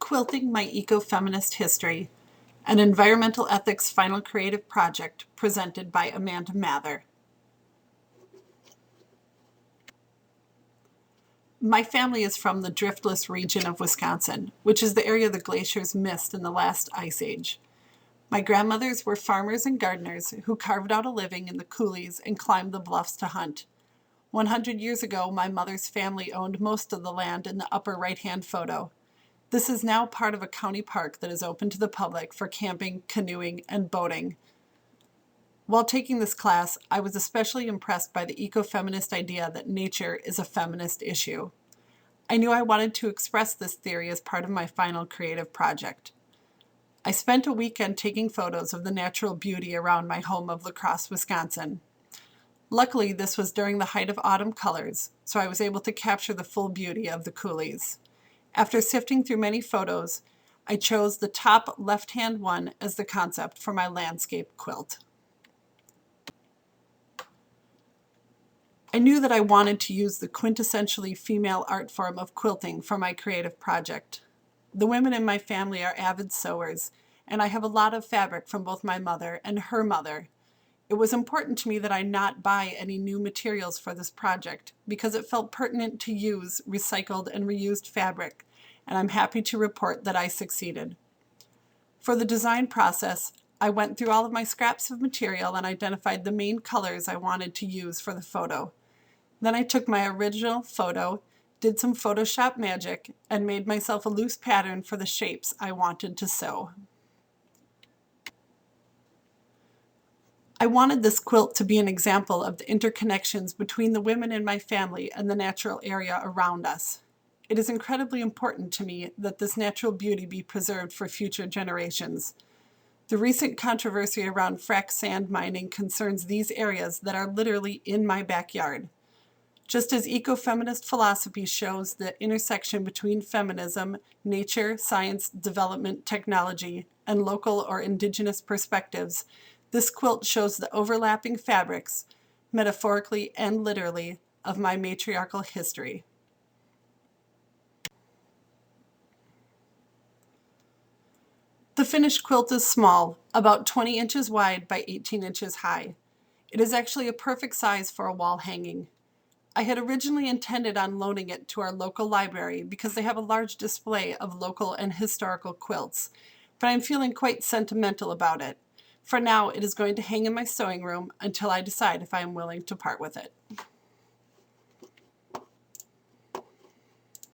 Quilting My Ecofeminist History, an environmental ethics final creative project presented by Amanda Mather. My family is from the driftless region of Wisconsin, which is the area the glaciers missed in the last ice age. My grandmothers were farmers and gardeners who carved out a living in the coulees and climbed the bluffs to hunt. 100 years ago, my mother's family owned most of the land in the upper right-hand photo. This is now part of a county park that is open to the public for camping, canoeing, and boating. While taking this class, I was especially impressed by the ecofeminist idea that nature is a feminist issue. I knew I wanted to express this theory as part of my final creative project. I spent a weekend taking photos of the natural beauty around my home of La Crosse, Wisconsin. Luckily, this was during the height of autumn colors, so I was able to capture the full beauty of the coulees. After sifting through many photos, I chose the top left-hand one as the concept for my landscape quilt. I knew that I wanted to use the quintessentially female art form of quilting for my creative project. The women in my family are avid sewers, and I have a lot of fabric from both my mother and her mother. It was important to me that I not buy any new materials for this project because it felt pertinent to use recycled and reused fabric, and I'm happy to report that I succeeded. For the design process, I went through all of my scraps of material and identified the main colors I wanted to use for the photo. Then I took my original photo, did some Photoshop magic, and made myself a loose pattern for the shapes I wanted to sew. I wanted this quilt to be an example of the interconnections between the women in my family and the natural area around us. It is incredibly important to me that this natural beauty be preserved for future generations. The recent controversy around frack sand mining concerns these areas that are literally in my backyard. Just as ecofeminist philosophy shows the intersection between feminism, nature, science, development, technology, and local or indigenous perspectives, this quilt shows the overlapping fabrics, metaphorically and literally, of my matriarchal history. The finished quilt is small, about 20 inches wide by 18 inches high. It is actually a perfect size for a wall hanging. I had originally intended on loaning it to our local library because they have a large display of local and historical quilts, but I'm feeling quite sentimental about it. For now, it is going to hang in my sewing room until I decide if I am willing to part with it.